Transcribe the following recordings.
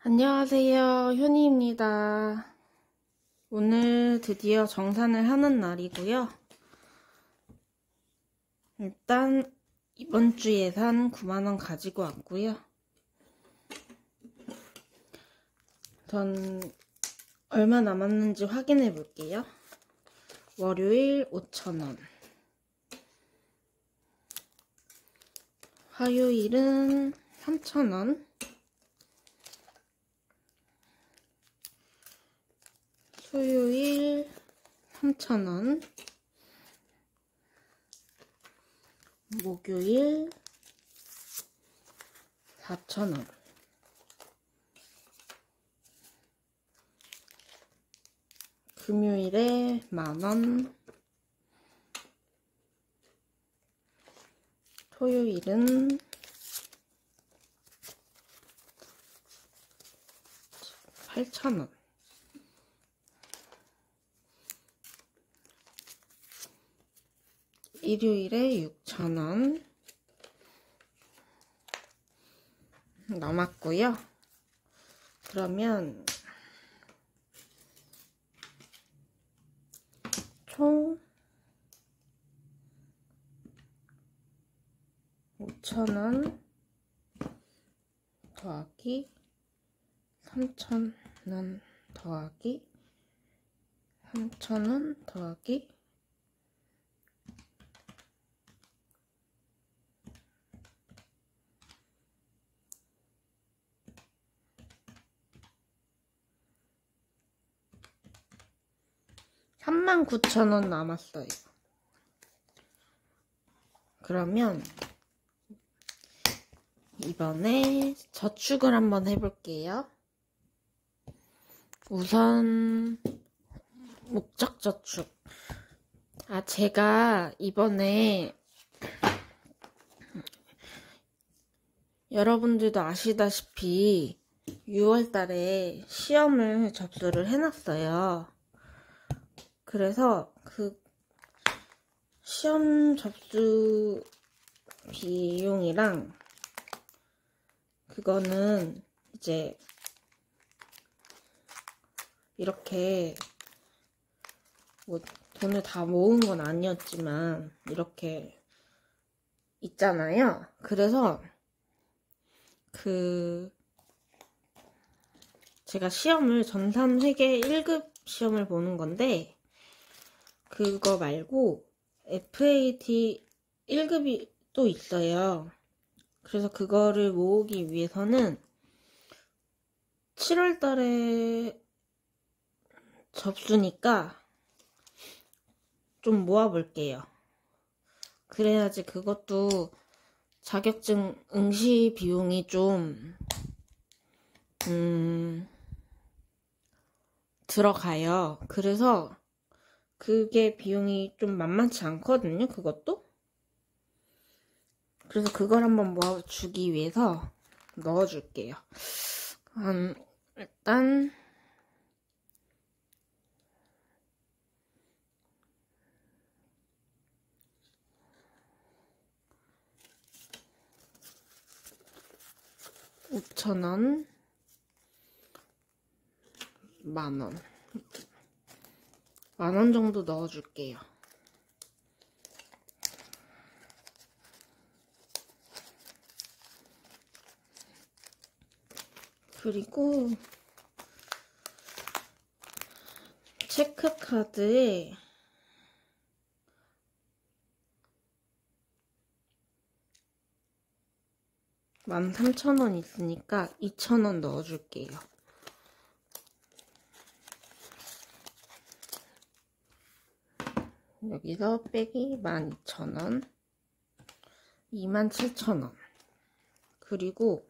안녕하세요, 효니입니다. 오늘 드디어 정산을 하는 날이고요. 일단 이번 주 예산 9만원 가지고 왔고요. 전 얼마 남았는지 확인해 볼게요. 월요일 5,000원, 화요일은 3,000원, 수요일 3,000원, 목요일 4,000원, 금요일에 10,000원, 토요일은 8,000원, 일요일에 6,000원 남았고요. 그러면 총 5,000원 더하기 3,000원 더하기 3,000원 더하기 39,000원 남았어요. 그러면 이번에 저축을 한번 해볼게요. 우선 목적 저축. 제가 이번에 여러분들도 아시다시피 6월달에 시험을 접수를 해놨어요. 그래서 그 시험 접수 비용이랑 그거는 이제 이렇게 뭐 돈을 다 모은 건 아니었지만 이렇게 있잖아요. 그래서 제가 시험을 전산회계 1급 시험을 보는 건데 그거 말고 FAT 1급이 또 있어요. 그래서 그거를 모으기 위해서는 7월달에 접수니까 좀 모아볼게요. 그래야지 그것도 자격증 응시 비용이 좀 들어가요. 그래서 그게 비용이 좀 만만치 않거든요, 그것도. 그래서 그걸 한번 모아주기 위해서 넣어줄게요. 일단 5,000원, 10,000원, 10,000원 정도 넣어줄게요. 그리고 체크카드에 13,000원 있으니까 2,000원 넣어줄게요. 여기서 빼기 12,000원, 27,000원. 그리고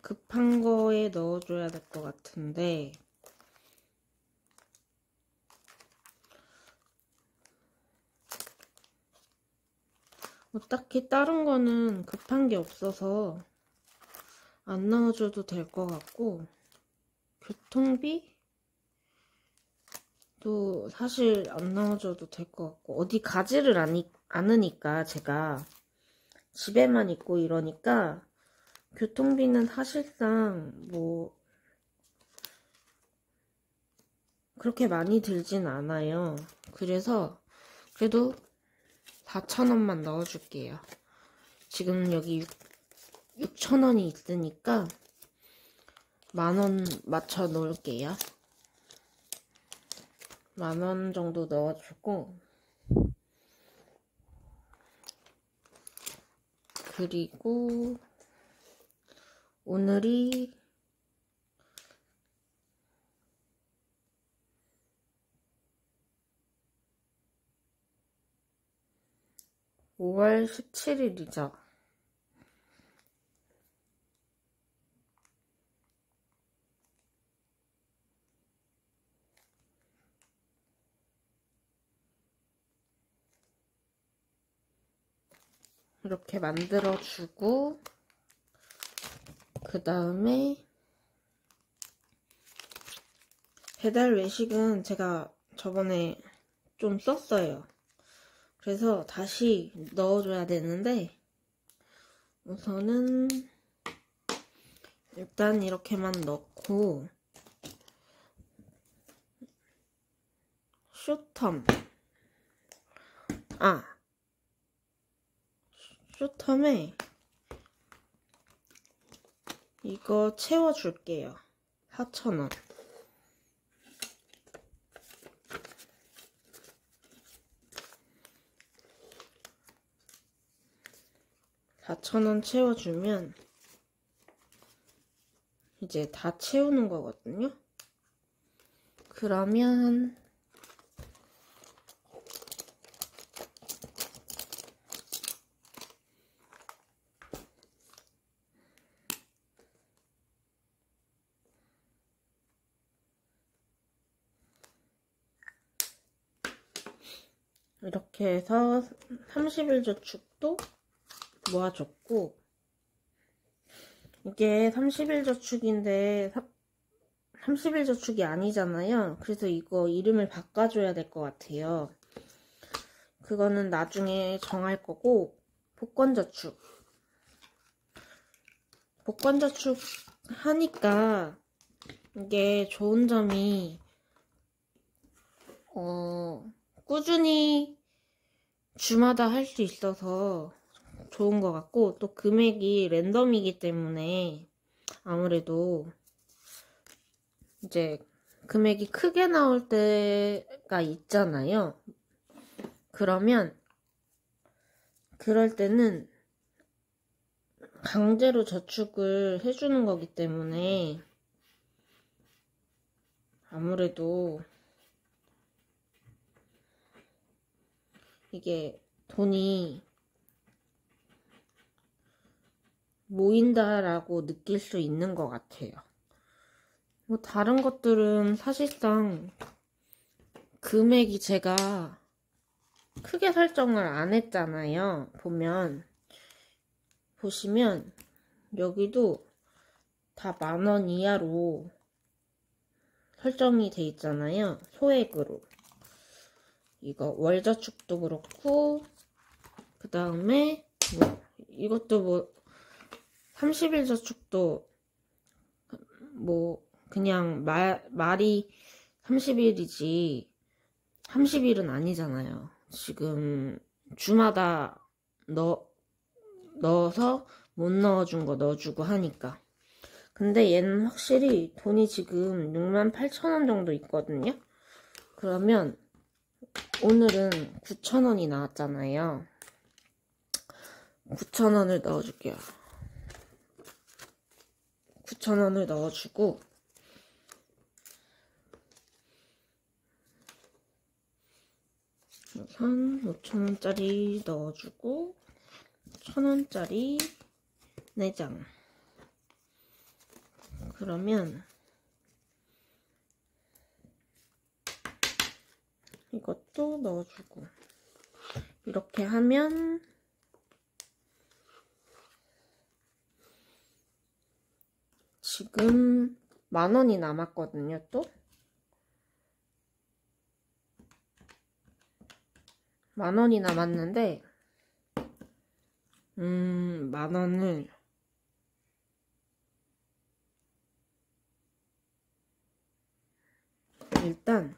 급한 거에 넣어줘야 될 것 같은데 딱히 다른 거는 급한 게 없어서 안 넣어줘도 될 것 같고 교통비? 또 사실 안 넣어줘도 될 것 같고 어디 가지를 않으니까 제가 집에만 있고 이러니까 교통비는 사실상 뭐 그렇게 많이 들진 않아요. 그래서 그래도 4,000원만 넣어줄게요. 지금 여기 6,000원이 있으니까 10,000원 맞춰 놓을게요. 10,000원 정도 넣어주고, 그리고 오늘이 5월 17일이죠. 이렇게 만들어주고, 그 다음에 배달 외식은 제가 저번에 좀 썼어요. 그래서 다시 넣어줘야 되는데, 우선은 일단 이렇게만 넣고, 쇼텀에 이거 채워줄게요. 4,000원. 4,000원 채워주면 이제 다 채우는 거거든요. 그러면 이렇게 해서 30일 저축도 모아줬고, 이게 30일 저축인데 30일 저축이 아니잖아요. 그래서 이거 이름을 바꿔줘야 될 것 같아요. 그거는 나중에 정할 거고, 복권저축 하니까 이게 좋은 점이 꾸준히 주마다 할 수 있어서 좋은 것 같고, 또 금액이 랜덤이기 때문에 아무래도 이제 금액이 크게 나올 때가 있잖아요. 그러면 그럴 때는 강제로 저축을 해주는 거기 때문에 아무래도 이게 돈이 모인다라고 느낄 수 있는 것 같아요. 뭐 다른 것들은 사실상 금액이 제가 크게 설정을 안 했잖아요. 보시면 여기도 다 10,000원 이하로 설정이 돼 있잖아요. 소액으로. 이거 월저축도 그렇고, 그 다음에 이것도 뭐 30일 저축도 뭐 그냥 말이 30일이지 30일은 아니잖아요. 지금 주마다 넣어서 못 넣어준 거 넣어주고 하니까. 근데 얘는 확실히 돈이 지금 68,000원 정도 있거든요. 그러면 오늘은 9,000원이 나왔잖아요. 9,000원을 넣어줄게요. 9,000원을 넣어주고, 우선 5,000원짜리 넣어주고, 1,000원짜리 4장. 그러면 이것도 넣어주고, 이렇게 하면 지금 10,000원이 남았거든요. 또 10,000원이 남았는데 10,000원을 일단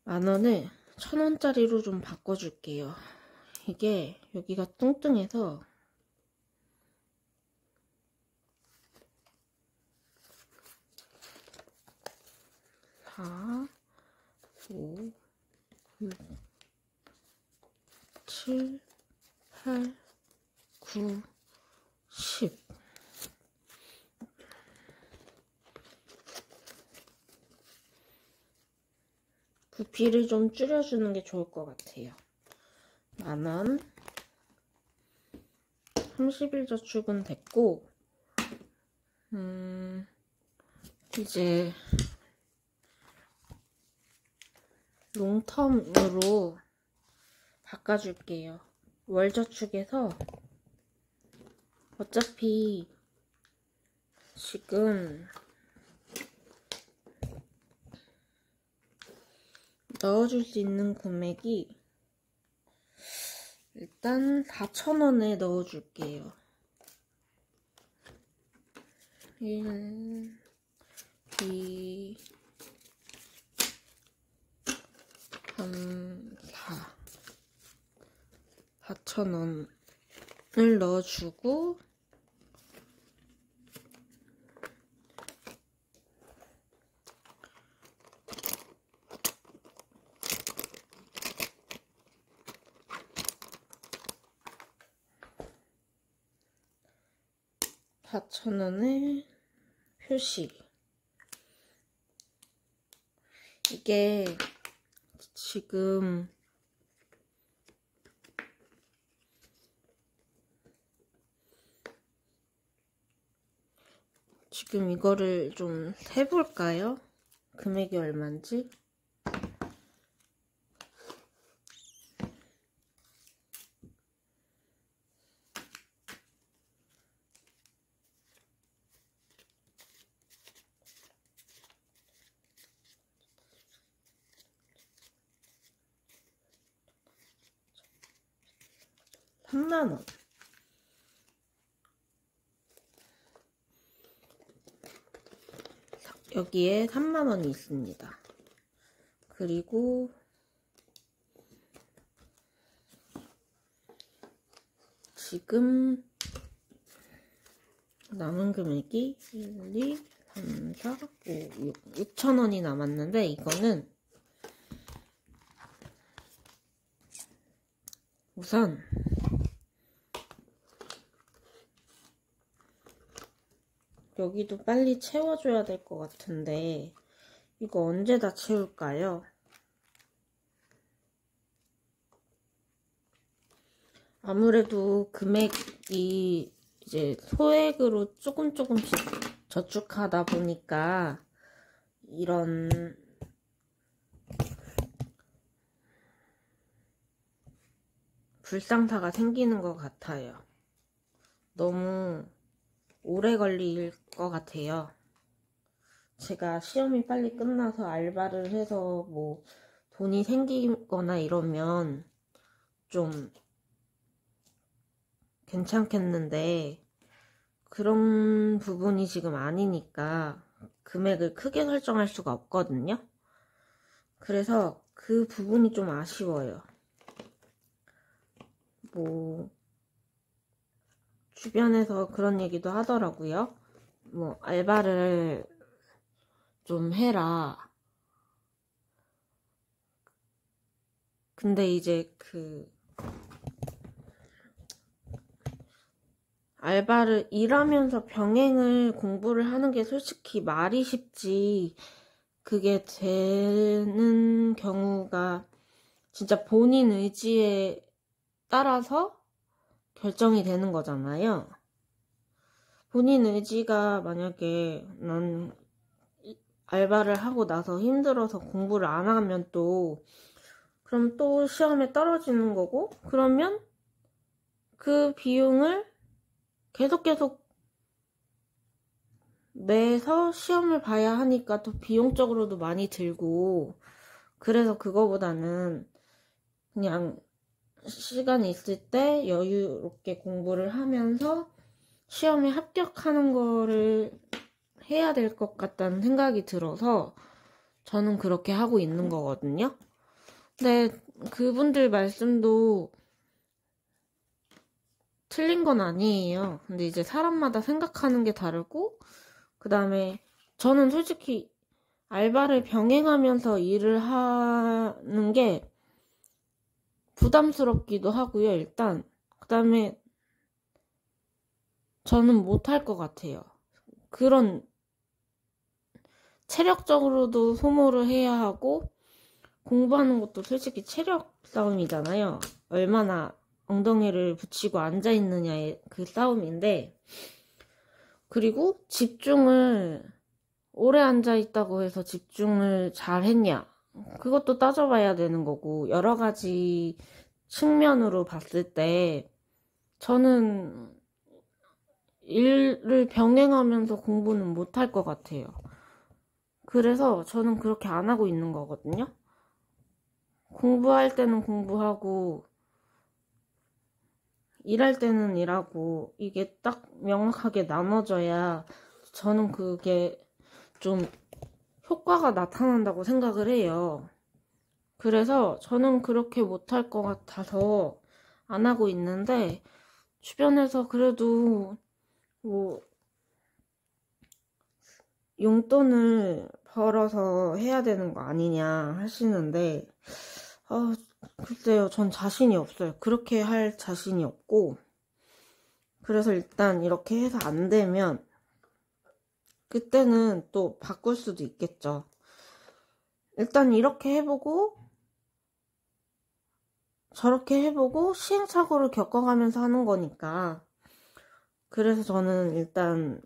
10,000원을 1,000원짜리로 좀 바꿔줄게요. 이게 여기가 뚱뚱해서 4, 5, 6, 7, 8, 9, 10. 부피를 좀 줄여주는 게 좋을 것 같아요. 10,000원. 30일 저축은 됐고, 이제 롱텀으로 바꿔줄게요. 월 저축에서 어차피 지금 넣어줄 수 있는 금액이 일단 4,000원에 넣어줄게요. 1, 2, 3, 4. 4,000원을 넣어주고, (4,000원에) 표시. 이게 지금 이거를 좀 세볼까요? 금액이 얼마인지. (3만원) 여기에 3만원이 있습니다. 그리고 지금 남은 금액이 1, 2, 3, 4, 5, 6, 6,000원이 남았는데, 이거는 우선 여기도 빨리 채워줘야 될 것 같은데, 이거 언제 다 채울까요? 아무래도 금액이 이제 소액으로 조금씩 저축하다 보니까 이런 불상사가 생기는 것 같아요. 너무 오래 걸릴 것 같아요. 제가 시험이 빨리 끝나서 알바를 해서 뭐 돈이 생기거나 이러면 좀 괜찮겠는데, 그런 부분이 지금 아니니까 금액을 크게 설정할 수가 없거든요. 그래서 그 부분이 좀 아쉬워요. 뭐 주변에서 그런 얘기도 하더라고요. 뭐 알바를 좀 해라. 근데 이제 그 알바를 일하면서 병행을 공부를 하는 게 솔직히 말이 쉽지, 그게 되는 경우가 진짜 본인 의지에 따라서 결정이 되는 거잖아요. 본인 의지가 만약에 난 알바를 하고 나서 힘들어서 공부를 안 하면 그럼 또 시험에 떨어지는 거고, 그러면 그 비용을 계속 내서 시험을 봐야 하니까 또 비용적으로도 많이 들고, 그래서 그거보다는 그냥 시간이 있을 때 여유롭게 공부를 하면서 시험에 합격하는 거를 해야 될 것 같다는 생각이 들어서 저는 그렇게 하고 있는 거거든요. 근데 그분들 말씀도 틀린 건 아니에요. 근데 이제 사람마다 생각하는 게 다르고, 그 다음에 저는 솔직히 알바를 병행하면서 일을 하는 게 부담스럽기도 하고요, 일단. 그 다음에 저는 못할 것 같아요. 그런 체력적으로도 소모를 해야 하고, 공부하는 것도 솔직히 체력 싸움이잖아요. 얼마나 엉덩이를 붙이고 앉아있느냐의 그 싸움인데, 그리고 집중을 오래 앉아있다고 해서 집중을 잘 했냐? 그것도 따져봐야 되는 거고, 여러 가지 측면으로 봤을 때, 저는 일을 병행하면서 공부는 못할 것 같아요. 그래서 저는 그렇게 안 하고 있는 거거든요. 공부할 때는 공부하고, 일할 때는 일하고, 이게 딱 명확하게 나눠져야 저는 그게 좀 효과가 나타난다고 생각을 해요. 그래서 저는 그렇게 못할 것 같아서 안 하고 있는데, 주변에서 그래도 뭐 용돈을 벌어서 해야 되는 거 아니냐 하시는데, 글쎄요, 전 자신이 없어요. 그렇게 할 자신이 없고, 그래서 일단 이렇게 해서 안 되면 그때는 또 바꿀 수도 있겠죠. 일단 이렇게 해보고 저렇게 해보고 시행착오를 겪어가면서 하는 거니까. 그래서 저는 일단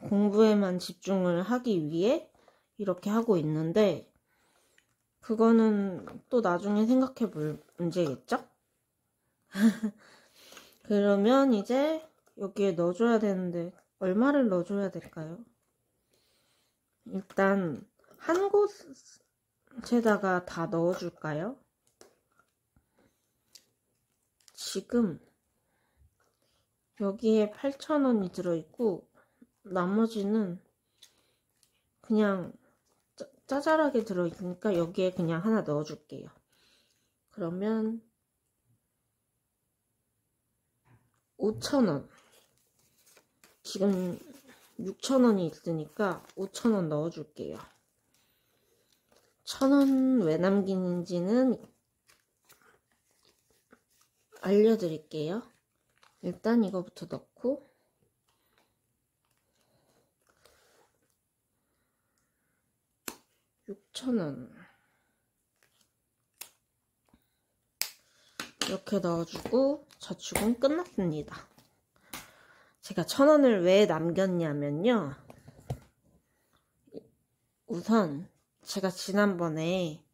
공부에만 집중을 하기 위해 이렇게 하고 있는데, 그거는 또 나중에 생각해 볼 문제겠죠? 그러면 이제 여기에 넣어줘야 되는데 얼마를 넣어줘야 될까요? 일단 한 곳에다가 다 넣어줄까요? 지금 여기에 8,000원이 들어있고 나머지는 그냥 짜잘하게 들어있으니까 여기에 그냥 하나 넣어줄게요. 그러면 5,000원. 지금 6,000원이 있으니까 5,000원 넣어줄게요. 1,000원 왜 남기는지는 알려드릴게요. 일단 이거부터 넣고 6,000원 이렇게 넣어주고 저축은 끝났습니다. 제가 1,000원을 왜 남겼냐면요, 우선 제가 지난번에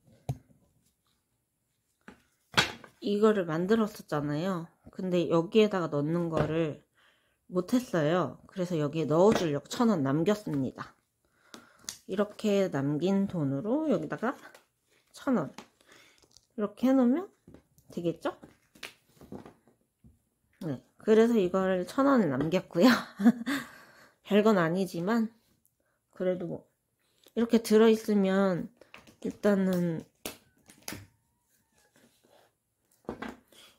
이거를 만들었었잖아요. 근데 여기에다가 넣는 거를 못했어요. 그래서 여기에 넣어주려고 1,000원 남겼습니다. 이렇게 남긴 돈으로 여기다가 1,000원 이렇게 해놓으면 되겠죠? 네, 그래서 이거를 1,000원을 남겼고요. 별건 아니지만 그래도 뭐 이렇게 들어있으면 일단은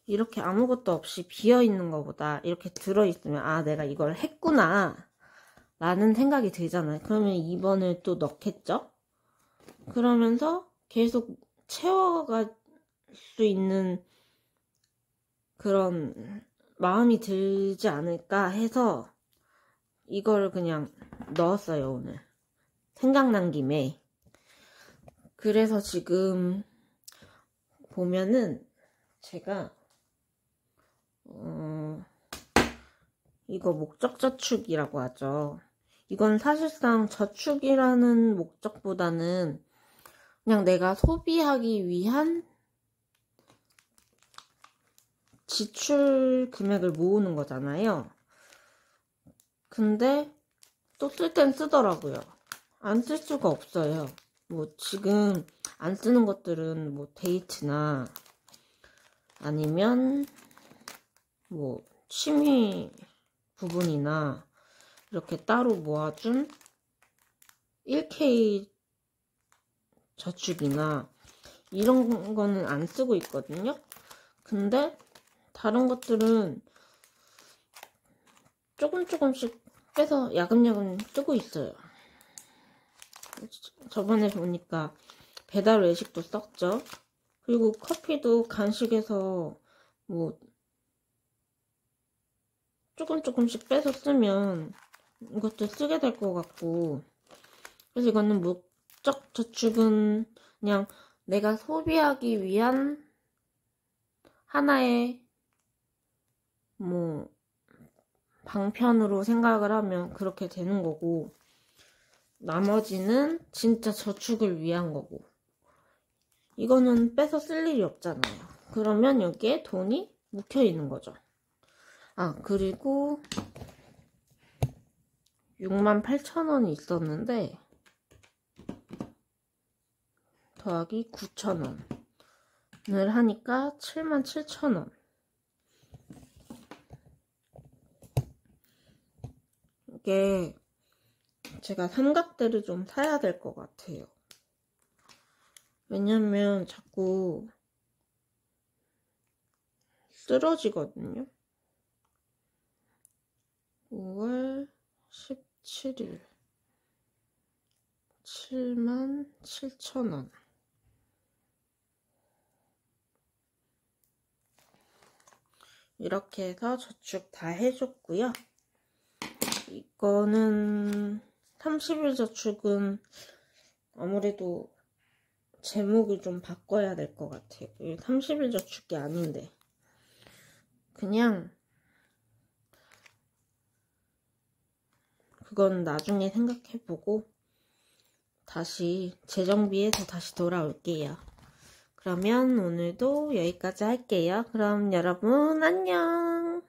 이렇게 아무것도 없이 비어있는 것보다 이렇게 들어있으면 아, 내가 이걸 했구나 라는 생각이 들잖아요. 그러면 2번을 또 넣겠죠? 그러면서 계속 채워갈 수 있는 그런 마음이 들지 않을까 해서 이걸 그냥 넣었어요, 오늘. 생각난 김에. 그래서 지금 보면은 제가 이거 목적 저축이라고 하죠. 이건 사실상 저축이라는 목적보다는 그냥 내가 소비하기 위한 지출 금액을 모으는 거잖아요. 근데 또 쓸 땐 쓰더라고요. 안 쓸 수가 없어요. 뭐 지금 안 쓰는 것들은 뭐 데이트나 아니면 뭐 취미 부분이나 이렇게 따로 모아준 1K 저축이나 이런 거는 안 쓰고 있거든요. 근데 다른 것들은 조금씩 빼서 야금야금 쓰고 있어요. 저번에 보니까 배달 외식도 썼죠. 그리고 커피도 간식에서 뭐 조금씩 빼서 쓰면 이것도 쓰게 될 것 같고, 그래서 이거는 목적 저축은 그냥 내가 소비하기 위한 하나의 뭐 방편으로 생각을 하면 그렇게 되는 거고, 나머지는 진짜 저축을 위한 거고, 이거는 빼서 쓸 일이 없잖아요. 그러면 여기에 돈이 묵혀 있는 거죠. 아, 그리고 68,000원이 있었는데 더하기 9,000원을 하니까 77,000원. 이게 제가 삼각대를 좀 사야 될 것 같아요. 왜냐면 자꾸 쓰러지거든요. 5월 17일 77,000원. 이렇게 해서 저축 다 해줬고요. 이거는 30일 저축은 아무래도 제목을 좀 바꿔야 될 것 같아요. 30일 저축이 아닌데 그냥 그건 나중에 생각해보고 다시 재정비해서 다시 돌아올게요. 그러면 오늘도 여기까지 할게요. 그럼 여러분 안녕.